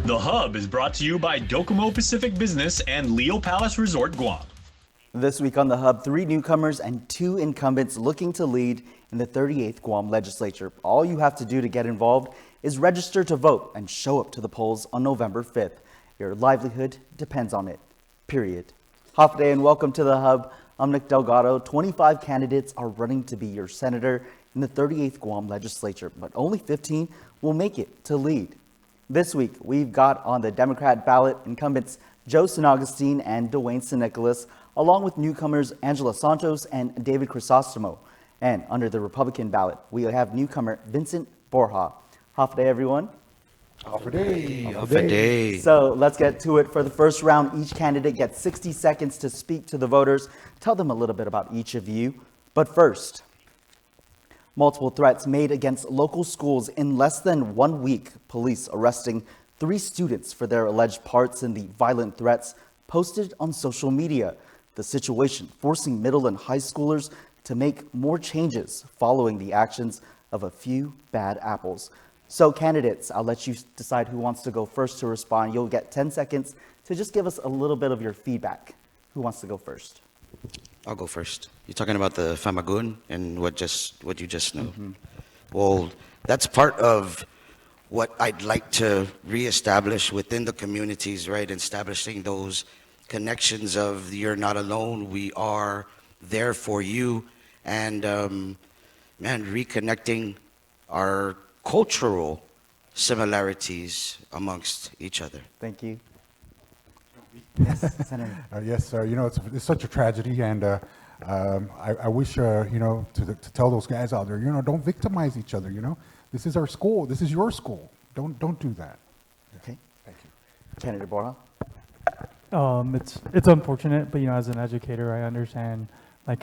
The Hub is brought to you by Docomo Pacific Business and Leo Palace Resort, Guam. This week on The Hub, 3 newcomers and 2 incumbents looking to lead in the 38th Guam Legislature. All you have to do to get involved is register to vote and show up to the polls on November 5th. Your livelihood depends on it, period. Hafa Adai and welcome to The Hub. I'm Nick Delgado. 25 candidates are running to be your senator in the 38th Guam Legislature, but only 15 will make it to lead. This week, we've got on the Democrat ballot incumbents Joe San Augustine and Dwayne San Nicolas, along with newcomers Angela Santos and David Crisostomo. And under the Republican ballot, we have newcomer Vincent Borja. Hafa Adai, everyone. Hafa Adai. Hafa Adai. So let's get to it. For the first round, each candidate gets 60 seconds to speak to the voters. Tell them a little bit about each of you. But first, multiple threats made against local schools in less than 1 week. Police arresting 3 students for their alleged parts in the violent threats posted on social media. The situation forcing middle and high schoolers to make more changes following the actions of a few bad apples. So candidates, I'll let you decide who wants to go first to respond. You'll get 10 seconds to just give us a little bit of your feedback. Who wants to go first? I'll go first. You're talking about the Famagun and what you just know. Well, that's part of what I'd like to reestablish within the communities, right? Establishing those connections of you're not alone, we are there for you, and reconnecting our cultural similarities amongst each other. Thank you. Yes, Senator. Yes, it's such a tragedy, and I wish, to tell those guys out there, don't victimize each other. This is our school. This is your school. Don't do that. Okay. Thank you. Candidate Borja. It's unfortunate, but as an educator, I understand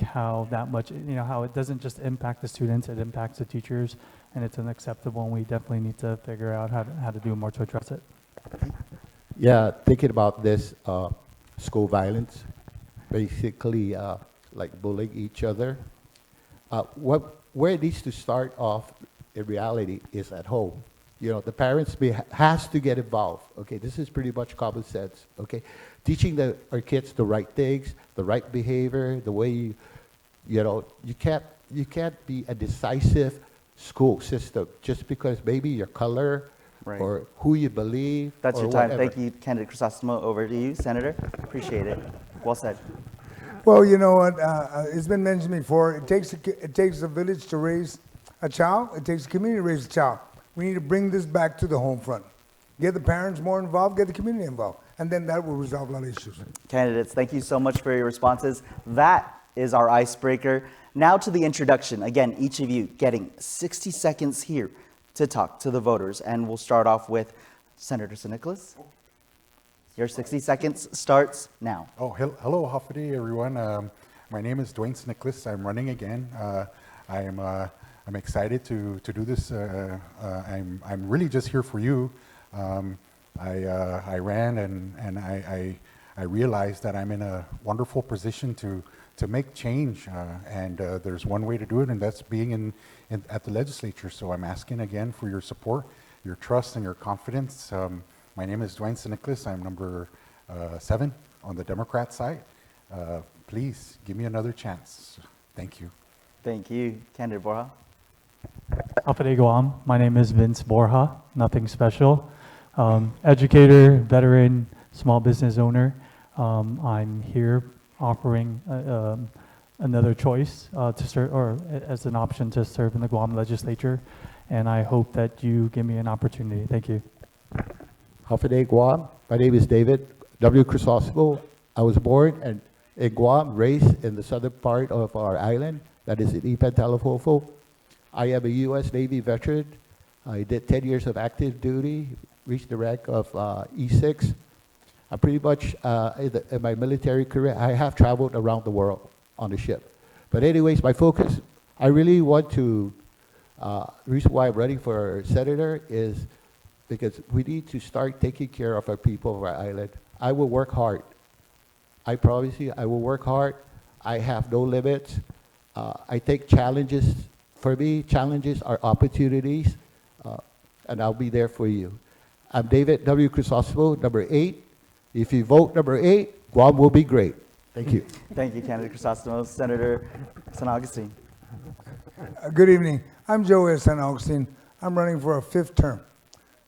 how that much, how it doesn't just impact the students, it impacts the teachers, and it's unacceptable, and we definitely need to figure out how to do more to address it. Yeah, thinking about this school violence, basically like bullying each other. Where it needs to start off in reality is at home. The parents has to get involved. Okay, this is pretty much common sense. Okay, teaching our kids the right things, the right behavior, the way you can't be a decisive school system just because maybe your color. Right. Or who you believe. That's your time. Whatever. Thank you, candidate Crisostomo. Over to you, Senator. Appreciate it. Well said. Well, you know what? It's been mentioned before. It takes a village to raise a child. It takes a community to raise a child. We need to bring this back to the home front. Get the parents more involved. Get the community involved, and then that will resolve a lot of issues. Candidates, thank you so much for your responses. That is our icebreaker. Now to the introduction. Again, each of you getting 60 seconds here to talk to the voters. And we'll start off with Senator San Nicolas. Your 60 seconds starts now. Oh, hello, Hafa Adai, everyone. My name is Dwayne San Nicolas. I'm running again. I'm excited to do this. I'm really just here for you. I ran and I realized that I'm in a wonderful position to make change, and there's one way to do it, and that's being at the legislature. So I'm asking again for your support, your trust, and your confidence. My name is Dwayne San Nicolas. I'm number 7 on the Democrat side. Please give me another chance. Thank you. Thank you. Candidate Borja. Hafa Adai Guam. My name is Vince Borja. Nothing special. Educator, veteran, small business owner. I'm here offering another choice to serve, or as an option to serve in the Guam legislature, and I hope that you give me an opportunity. Thank you. Hafa Adai Guam. My name is David W. Crisostomo. I was born in Guam, raised in the southern part of our island, that is in Ipan, Talafofo. I am a U.S. Navy veteran. I did 10 years of active duty, reached the rank of E6. I pretty much, in my military career, I have traveled around the world on a ship. But anyways, my focus, I really want to, reason why I'm running for senator is because we need to start taking care of our people of our island. I will work hard. I promise you, I will work hard. I have no limits. I take challenges. For me, challenges are opportunities, and I'll be there for you. I'm David W. Crisostomo, number 8. If you vote number 8, Guam will be great. Thank you. Thank you, candidate Crisostomo. Senator San Augustine. Good evening. I'm Joe S. San Augustine. I'm running for a 5th term.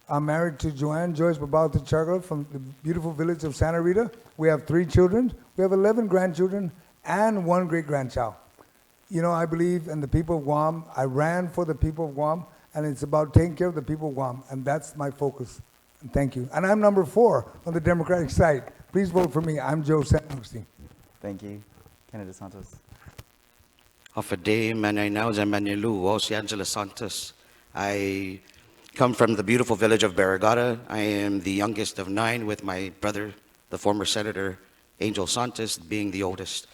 I'm married to Joanne Joyce Babalta Charla from the beautiful village of Santa Rita. We have 3 children. We have 11 grandchildren and 1 great-grandchild. You know, I believe in the people of Guam. I ran for the people of Guam, and it's about taking care of the people of Guam, and that's my focus. And thank you. And I'm number 4 on the Democratic side. Please vote for me. I'm Joe San Augustine. Thank you. Candidate Santos. Hafade Manay Manilu, Los Angeles Santos. I come from the beautiful village of Barrigada. I am the youngest of 9 with my brother, the former Senator Angel Santos, being the oldest.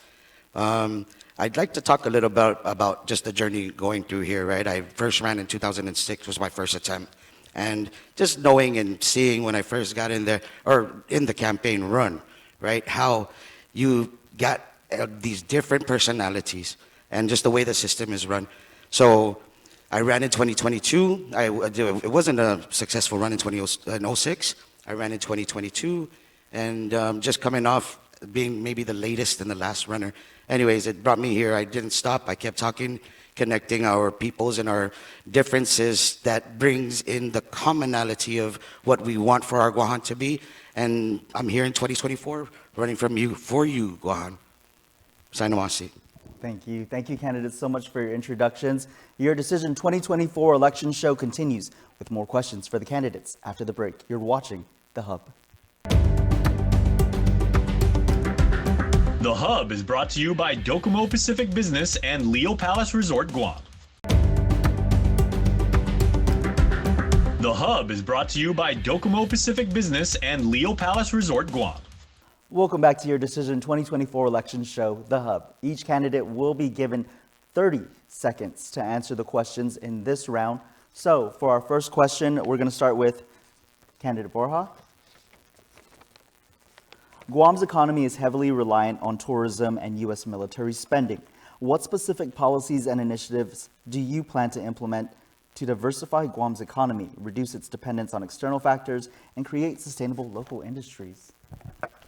I'd like to talk a little about just the journey going through here, right? I first ran in 2006, was my first attempt. And just knowing and seeing when I first got in there, or in the campaign run, right? How you got these different personalities and just the way the system is run. So I ran in 2022. It wasn't a successful run in 2006. I ran in 2022, and just coming off being maybe the latest and the last runner. Anyways, it brought me here. I didn't stop. I kept talking, connecting our peoples and our differences that brings in the commonality of what we want for our Guahan to be. And I'm here in 2024 running for you, Guahan. Sainawasi. Thank you. Thank you, candidates, so much for your introductions. Your Decision 2024 election show continues with more questions for the candidates after the break. You're watching The Hub. The Hub is brought to you by Docomo Pacific Business and Leo Palace Resort Guam. The Hub is brought to you by Docomo Pacific Business and Leo Palace Resort Guam. Welcome back to your Decision 2024 election show, The Hub. Each candidate will be given 30 seconds to answer the questions in this round. So for our first question, we're going to start with candidate Borja. Guam's economy is heavily reliant on tourism and U.S. military spending. What specific policies and initiatives do you plan to implement to diversify Guam's economy, reduce its dependence on external factors, and create sustainable local industries?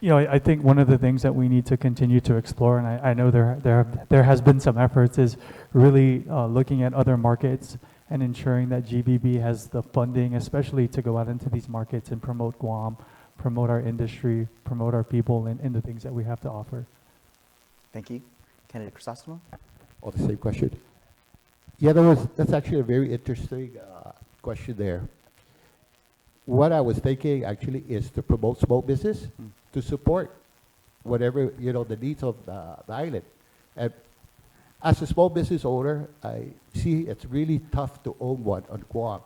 You know, I think one of the things that we need to continue to explore, and I know there has been some efforts, is really looking at other markets and ensuring that GBB has the funding, especially to go out into these markets and promote Guam, promote our industry, promote our people, and the things that we have to offer. Thank you. Candidate Crisostomo? Oh, the same question? Yeah, that's actually a very interesting question there. What I was thinking actually is to promote small business, to support whatever, the needs of the island. And as a small business owner, I see it's really tough to own one on Guam.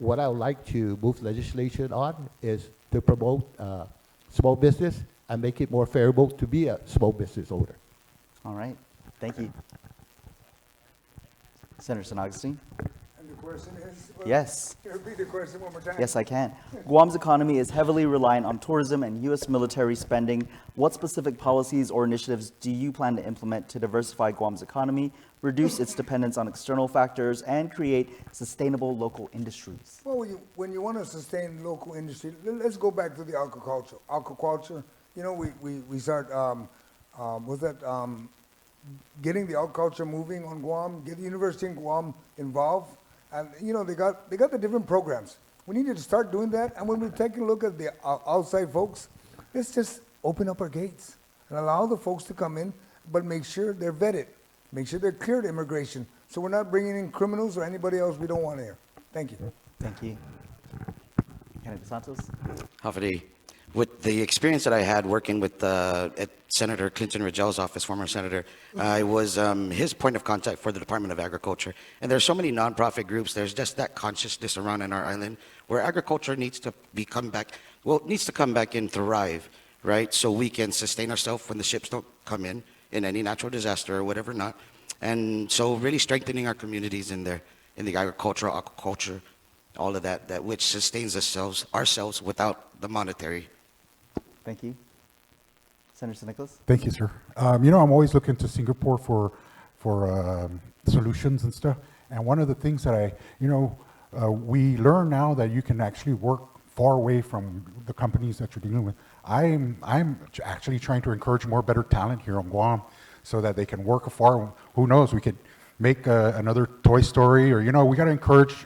What I would like to move legislation on is to promote small business and make it more favorable to be a small business owner. All right. Thank you. Senator San Augustine? And the question is? Yes. Can you repeat the question one more time? Yes, I can. Guam's economy is heavily reliant on tourism and U.S. military spending. What specific policies or initiatives do you plan to implement to diversify Guam's economy, reduce its dependence on external factors, and create sustainable local industries? Well, when you want to sustain local industry, let's go back to the aquaculture. Aquaculture, we start, getting the aquaculture moving on Guam, get the University in Guam involved. And, they got the different programs. We needed to start doing that. And when we take a look at the outside folks, let's just open up our gates and allow the folks to come in, but make sure they're vetted. Make sure they're cleared immigration. So we're not bringing in criminals or anybody else we don't want here. Thank you. Thank you. Candidate Santos? Hafade, with the experience that I had working with at Senator Clinton Rigel's office, former senator, I was his point of contact for the Department of Agriculture. And there's so many nonprofit groups. There's just that consciousness around in our island where agriculture needs to come back and thrive, right? So we can sustain ourselves when the ships don't come in any natural disaster or whatever not. And so really strengthening our communities in there, in the agriculture, aquaculture, all of that which sustains ourselves without the monetary. Thank you. Senator St. Nicholas? Thank you, sir. I'm always looking to Singapore for solutions and stuff. And one of the things that we learn now that you can actually work far away from the companies that you're dealing with. I'm actually trying to encourage more better talent here on Guam so that they can work afar. Who knows, we could make another Toy Story, or, we got to encourage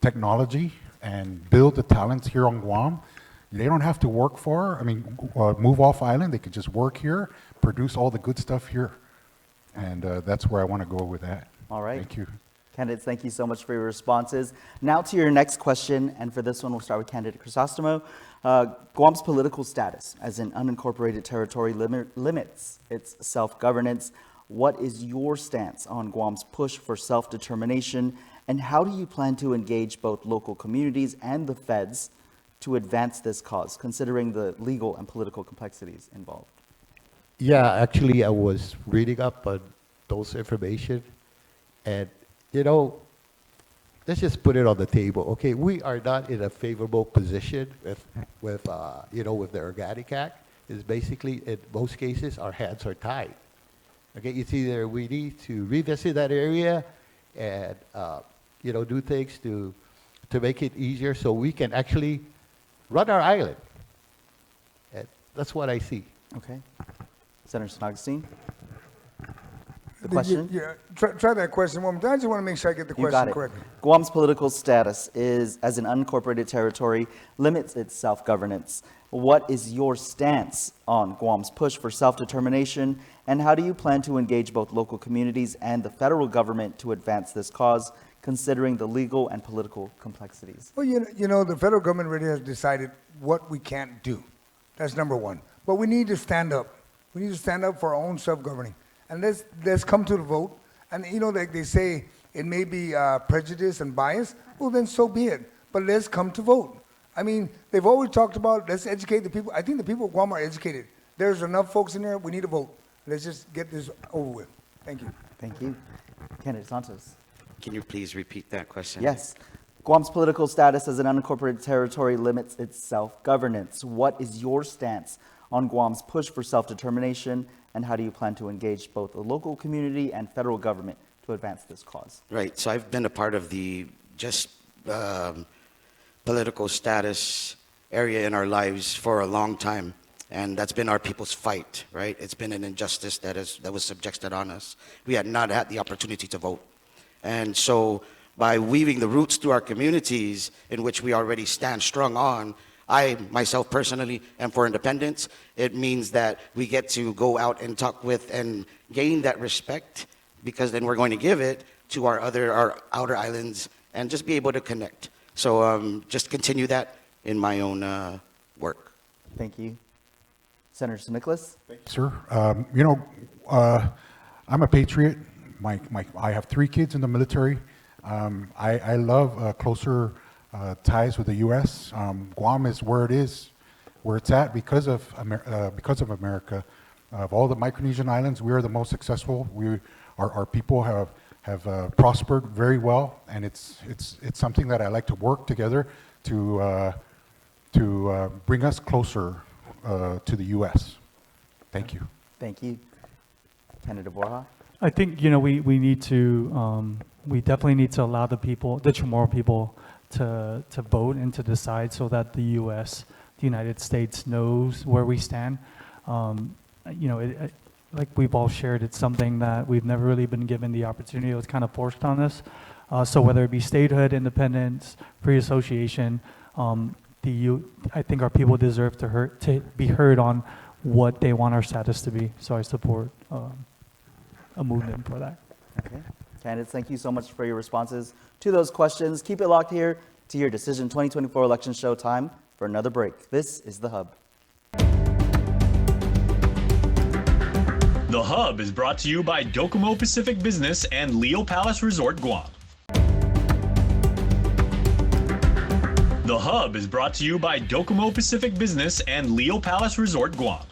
technology and build the talents here on Guam. They don't have to work far. I mean, move off island. They could just work here, produce all the good stuff here. And that's where I want to go with that. All right. Thank you. Candidates, thank you so much for your responses. Now to your next question, and for this one, we'll start with candidate Crisostomo. Guam's political status as an unincorporated territory limits its self-governance. What is your stance on Guam's push for self-determination, and how do you plan to engage both local communities and the feds to advance this cause, considering the legal and political complexities involved? Yeah, actually, I was reading up on those information, and let's just put it on the table. Okay, we are not in a favorable position with the Organic Act. Is basically, in most cases, our hands are tied. Okay, it's either we need to revisit that area and do things to make it easier so we can actually run our island. And that's what I see. Okay. Senator San Augustine? The question? Yeah, try that question one more time. I just want to make sure I get the You got question it. correctly. Guam's political status is, as an unincorporated territory, limits its self-governance. What is your stance on Guam's push for self-determination, and how do you plan to engage both local communities and the federal government to advance this cause, considering the legal and political complexities? Well, the federal government already has decided what we can't do. That's number one. But we need to stand up. We need to stand up for our own self-governing. And let's come to the vote. And, like they say, it may be prejudice and bias. Well, then so be it. But let's come to vote. I mean, they've always talked about, let's educate the people. I think the people of Guam are educated. There's enough folks in there. We need to vote. Let's just get this over with. Thank you. Thank you. Candidate Santos? Can you please repeat that question? Yes. Guam's political status as an unincorporated territory limits its self-governance. What is your stance on Guam's push for self-determination, and how do you plan to engage both the local community and federal government to advance this cause? Right. So I've been a part of the political status area in our lives for a long time, and that's been our people's fight. Right. It's been an injustice that was subjected on us. We had not had the opportunity to vote, and so by weaving the roots through our communities in which we already stand strong on, I, myself personally, am for independence. It means that we get to go out and talk with and gain that respect, because then we're going to give it to our outer islands and just be able to connect. So just continue that in my own work. Thank you. Senator Sir Nicholas? Sir, I'm a patriot. I have 3 kids in the military. I love closer ties with the U.S. Guam is where it is, where it's at because of America. Of all the Micronesian islands, we are the most successful. Our people have prospered very well, and it's something that I like to work together to bring us closer to the U.S. Thank you. Thank you. Candidate Borja? I think, we need to, we definitely need to allow the Chamorro people to vote and to decide, so that the U.S., the United States, knows where we stand. Like we've all shared, it's something that we've never really been given the opportunity. It was kind of forced on us. So whether it be statehood, independence, free association, I think our people deserve to be heard on what they want our status to be. So I support a movement for that. Okay. Candidates, thank you so much for your responses to those questions. Keep it locked here to your Decision 2024 election show. Time for another break. This is The Hub. The Hub is brought to you by Docomo Pacific Business and Leo Palace Resort Guam. The Hub is brought to you by Docomo Pacific Business and Leo Palace Resort Guam.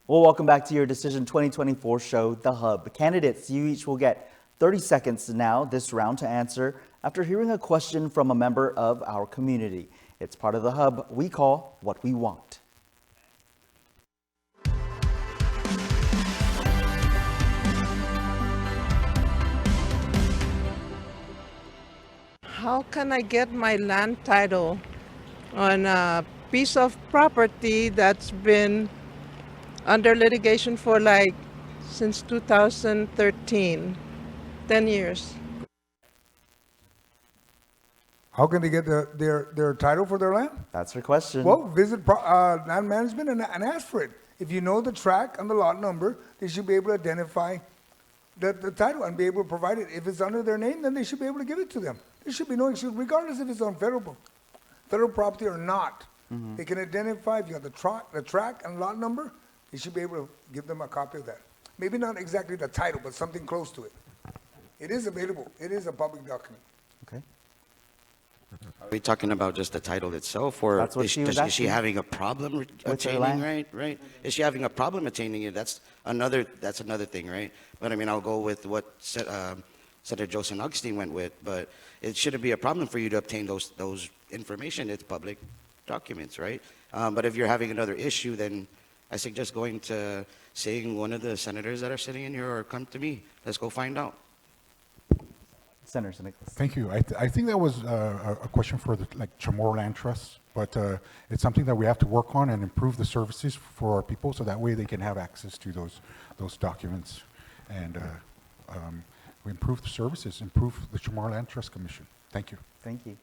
Well, welcome back to your Decision 2024 show, The Hub. Candidates, you each will get 30 seconds now this round to answer after hearing a question from a member of our community. It's part of The Hub we call What We Want. how can I get my land title on a piece of property that's been under litigation for like since 2013, 10 years? How can they get their title for their land? That's her question. Well, visit land management and ask for it. If you know the track and the lot number, they should be able to identify the title and be able to provide it. If it's under their name, then they should be able to give it to them. There should be no excuse, regardless if it's on federal property or not. They can identify if you have the track and lot number. They should be able to give them a copy of that. Maybe not exactly the title, but something close to it. It is available. It is a public document. Okay. Are we talking about just the title itself, or That's what is she was is she asking. having a problem her attaining, land? right? Is she having a problem attaining it? That's another thing, right? But I mean, I'll go with what Senator Joseph Augustine went with, but it shouldn't be a problem for you to obtain those information. It's public documents, right? But if you're having another issue, then I suggest going to seeing one of the senators that are sitting in here, or come to me. Let's go find out. Senator St. Nicholas. Thank you. I think that was a question for the Chamorro Land Trust, but it's something that we have to work on and improve the services for our people, so that way they can have access to those documents, and we improve the services, improve the Chamorro Land Trust Commission. Thank you. Thank you.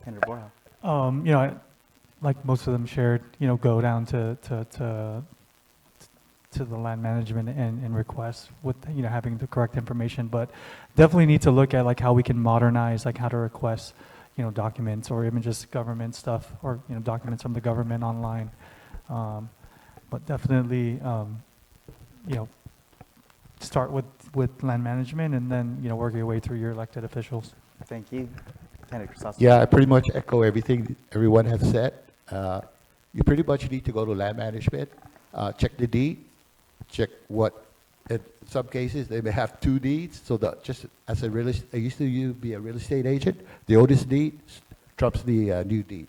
Senator Borja. You know, like most of them shared, you know, go down to the land management and request with, you know, having the correct information, but definitely need to look at like how we can modernize, like how to request, you know, documents or even just government stuff, or, you know, documents from the government online. But definitely, you know, start with land management, and then, you know, work your way through your elected officials. Thank you. Senator Crisosco. Yeah, I pretty much echo everything everyone has said. You pretty much need to go to land management, check the deed, check what, in some cases, they may have two deeds, so that just as a real estate, I used to be a real estate agent, the oldest deed trumps the new deed.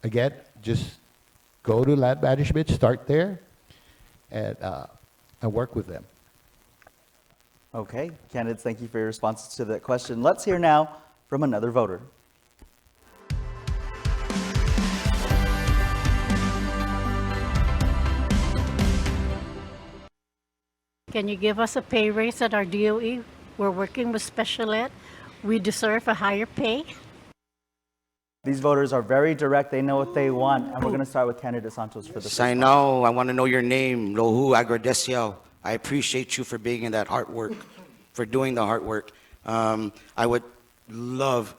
Again, just go to land management, start there, and work with them. Okay, candidates, thank you for your responses to that question. Let's hear now from another voter. Can you give us a pay raise at our DOE? We're working with special ed. We deserve a higher pay. These voters are very direct. They know what they want. And we're going to start with candidate Santos for this. I know. I want to know your name, Lohu Agradecial. I appreciate you for being in that hard work, for doing the hard work. I would love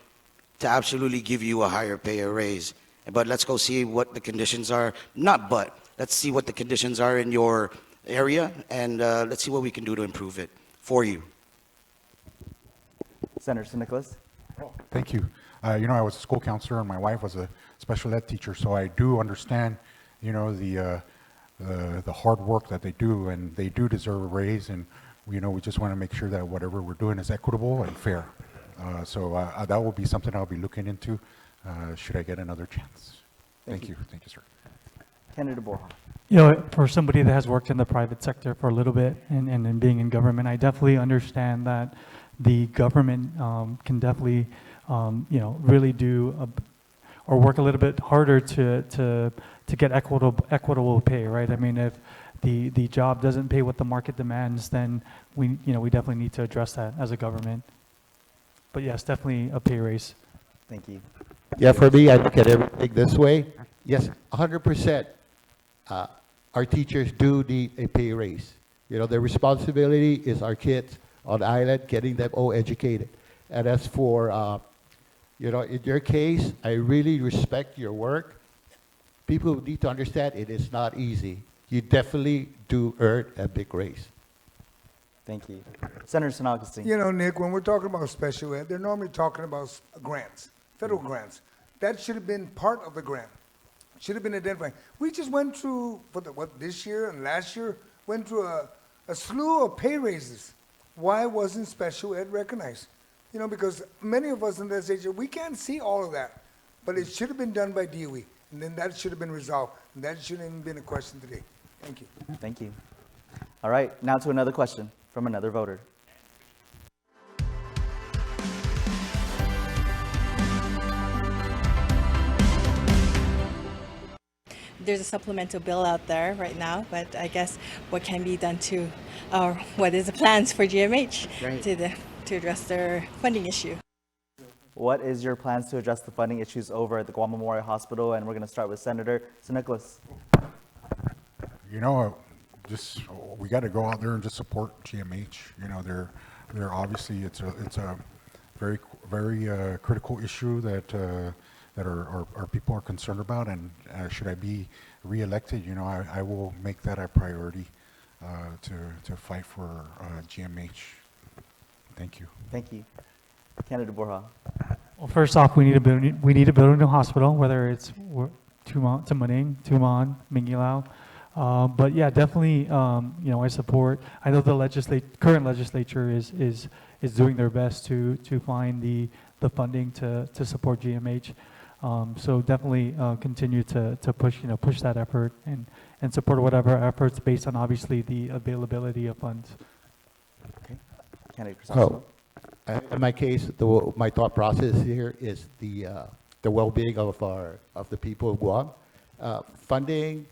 to absolutely give you a higher pay, a raise. But let's go see what the conditions are. Let's see what the conditions are in your area, and let's see what we can do to improve it for you. Senator St. Nicholas. Thank you. You know, I was a school counselor, and my wife was a special ed teacher, so I do understand, you know, the hard work that they do, and they do deserve a raise, and, you know, we just want to make sure that whatever we're doing is equitable and fair. So that will be something I'll be looking into should I get another chance. Thank you. Thank you, sir. Candidate Borja. You know, for somebody that has worked in the private sector for a little bit and being in government, I definitely understand that the government can definitely, you know, really do or work a little bit harder to get equitable pay, right? I mean, if the job doesn't pay what the market demands, then we definitely need to address that as a government. But yes, definitely a pay raise. Thank you. Yeah, for me, I look at everything this way. Yes, 100%. Our teachers do need a pay raise. You know, their responsibility is our kids on the island, getting them all educated. And as for, you know, in your case, I really respect your work. People need to understand it is not easy. You definitely do earn a big raise. Thank you. Senator St. Augustine. You know, Nick, when we're talking about special ed, they're normally talking about grants, federal grants. That should have been part of the grant. Should have been identified. We just went through, this year and last year, went through a slew of pay raises. Why wasn't special ed recognized? You know, because many of us in this age, we can't see all of that. But it should have been done by DOE. And then that should have been resolved. And that shouldn't even been a question today. Thank you. Thank you. All right, now to another question from another voter. there's a supplemental bill out there right now, but I guess what can be done to, what is the plans for GMH Right. to address their funding issue? What is your plans to address the funding issues over at the Guam Memorial Hospital? And we're going to start with Senator Nicholas. You know, just we got to go out there and just support GMH. You know, they're obviously it's a very critical issue that our people are concerned about. And should I be reelected, you know, I will make that a priority to fight for GMH. Thank you. Thank you. Candidate Borja. Well, first off, we need to build a new hospital, whether it's Tumaning, Tuman, Mingilao. But yeah, definitely, you know, I support. I know the current legislature is doing their best to find the funding to support GMH. So definitely continue to push that effort and support whatever efforts based on obviously the availability of funds. Okay. Candidate Crisostomo. In my case, my thought process here is the well-being of the people of Guam. Funding,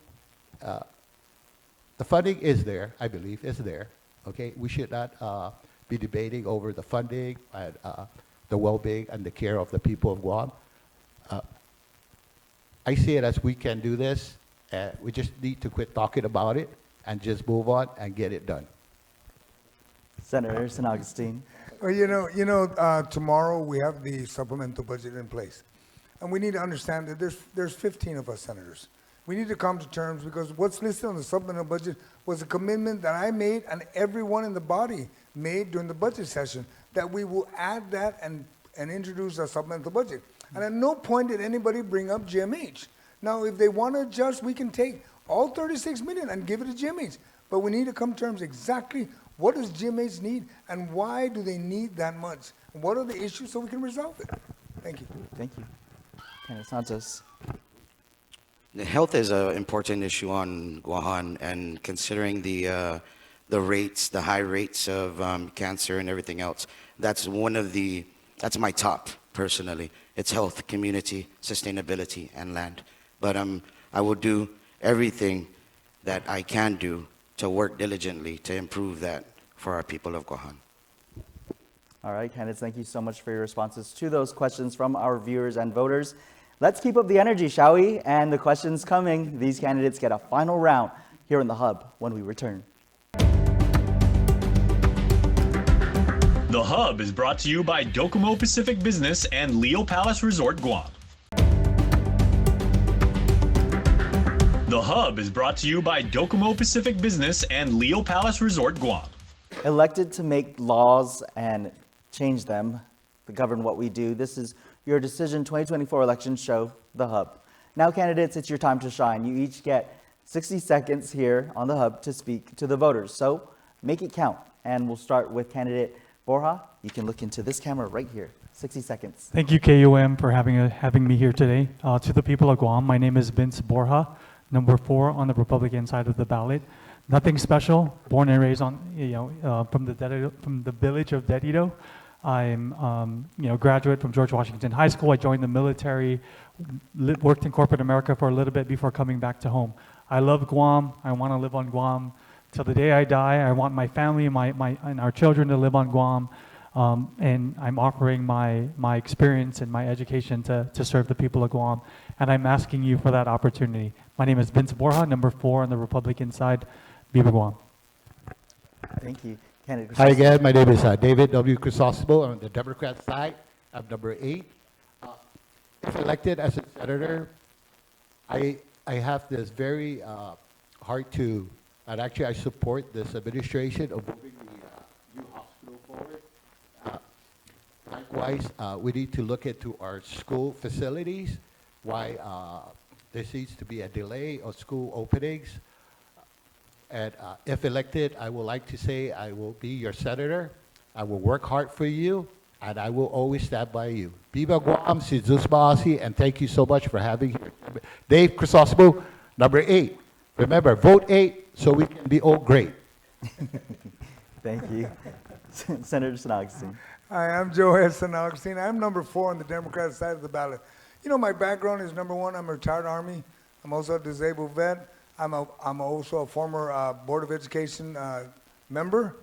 the funding is there, I believe, is there. Okay, we should not be debating over the funding and the well-being and the care of the people of Guam. I see it as we can do this. We just need to quit talking about it and just move on and get it done. Senator San Augustine. Well, tomorrow we have the supplemental budget in place. And we need to understand that there's 15 of us senators. We need to come to terms because what's listed on the supplemental budget was a commitment that I made and everyone in the body made during the budget session that we will add that and introduce a supplemental budget. And at no point did anybody bring up GMH. Now, if they want to adjust, we can take all 36 million and give it to GMH. But we need to come to terms exactly what does GMH need and why do they need that much? What are the issues so we can resolve it? Thank you. Thank you. Candidate Santos. The health is an important issue on Guahan, and considering the rates, the high rates of cancer and everything else, that's my top personally. It's health, community, sustainability, and land. But I will do everything that I can do to work diligently to improve that for our people of Guahan. All right, candidates, thank you so much for your responses to those questions from our viewers and voters. Let's keep up the energy, shall we? And the questions coming, these candidates get a final round here in the Hub when we return. The Hub is brought to you by Docomo Pacific Business and Leo Palace Resort Guam. The Hub is brought to you by Docomo Pacific Business and Leo Palace Resort Guam. Elected to make laws and change them to govern what we do. This is your Decision 2024 election show, The Hub. Now, candidates, it's your time to shine. You each get 60 seconds here on The Hub to speak to the voters. So make it count. And we'll start with candidate Borja. You can look into this camera right here. 60 seconds. Thank you, KUM, for having me here today. To the people of Guam, my name is Vince Borja, number 4 on the Republican side of the ballot. Nothing special. Born and raised on, from the village of Dedido. I'm, graduate from George Washington High School. I joined the military, worked in corporate America for a little bit before coming back to home. I love Guam. I want to live on Guam till the day I die. I want my family and our children to live on Guam. And I'm offering my experience and my education to serve the people of Guam. And I'm asking you for that opportunity. My name is Vince Borja, number 4 on the Republican side. Viva Guam. Thank you. Candidate Hi again, my name is David W. Crisostomo. I'm on the Democrat side. I'm number 8. If elected as a senator, I have this very hard to, and actually I support this administration of moving the new hospital forward. Likewise, we need to look into our school facilities, why there seems to be a delay of school openings. And if elected, I would like to say I will be your senator. I will work hard for you, and I will always stand by you. Viva Guam, si Zeus Maasi, and thank you so much for having me. Dave Crisostomo, number 8. Remember, vote 8 so we can be all great. Thank you. Senator San Augustine. Hi, I'm Joe San Augustine. I'm number 4 on the Democratic side of the ballot. You know, my background is number 1, I'm a retired Army. I'm also a disabled vet. I'm also a former Board of Education member.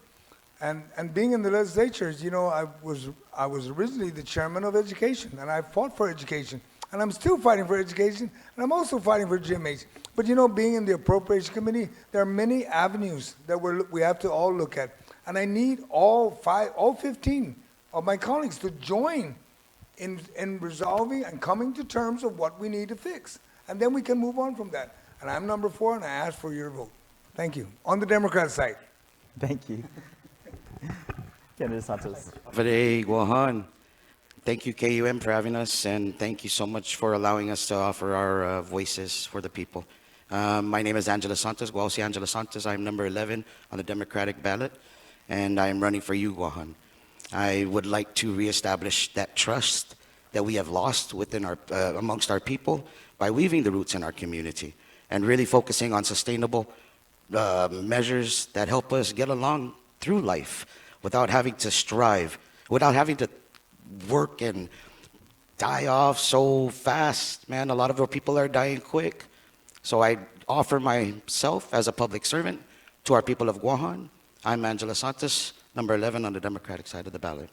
And being in the legislatures, you know, I was originally the chairman of education, and I fought for education. And I'm still fighting for education, and I'm also fighting for GMH. But you know, being in the Appropriation Committee, there are many avenues that we have to all look at. And I need all 15 of my colleagues to join in resolving and coming to terms of what we need to fix. And then we can move on from that. And I'm number 4, and I ask for your vote. Thank you. On the Democrat side. Thank you. Candidate Santos. Hafide Guahan. Thank you, KUM, for having us, and thank you so much for allowing us to offer our voices for the people. My name is Angela Santos, Guausi Angela Santos. I'm number 11 on the Democratic ballot, and I'm running for you, Guahan. I would like to reestablish that trust that we have lost within amongst our people by weaving the roots in our community and really focusing on sustainable measures that help us get along through life without having to strive, without having to work and die off so fast. Man, a lot of our people are dying quick. So I offer myself as a public servant to our people of Guahan. I'm Angela Santos, number 11 on the Democratic side of the ballot.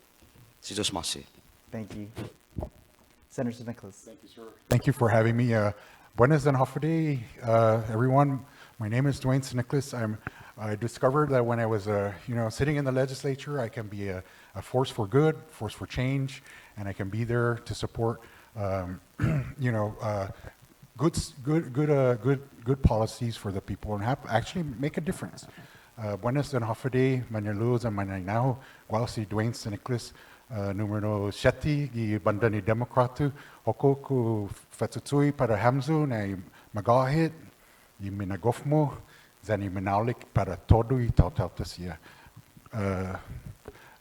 Sidos Masi. Thank you. Senator Nicholas. Thank you, sir. Thank you for having me. Buenas and Hafide, everyone. My name is Dwayne Nicholas. I discovered that when I was, sitting in the legislature, I can be a force for good, force for change, and I can be there to support, good policies for the people and actually make a difference. Buenas and Hafide, Maniluz and Maninaho, Guausi Dwayne Nicholas, numero 7 gi banda ni Demokratu, hoko ku fatutui para hamzu na magahit, i minagofmo, zani minaulik para todo I tautautasia.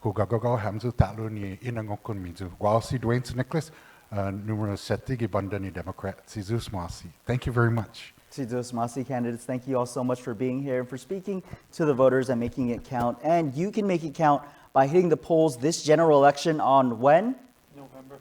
Kugagaga hamzu talu ni inangokun mizu. Guausi Dwayne Nicholas, numero 7 gi banda ni Democrat. Sizus Masi. Thank you very much. Sidos Masi candidates, thank you all so much for being here and for speaking to the voters and making it count. And you can make it count by hitting the polls this general election on when? November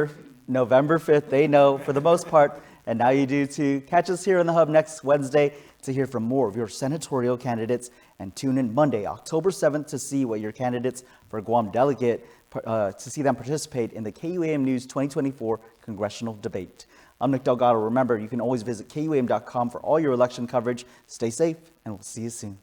5th. November 5th. They know for the most part, and now you do too. Catch us here in the Hub next Wednesday to hear from more of your senatorial candidates, and tune in Monday, October 7th to see what your candidates for Guam delegate, to see them participate in the KUAM News 2024 congressional debate. I'm Nick Delgado. Remember, you can always visit KUAM.com for all your election coverage. Stay safe, and we'll see you soon.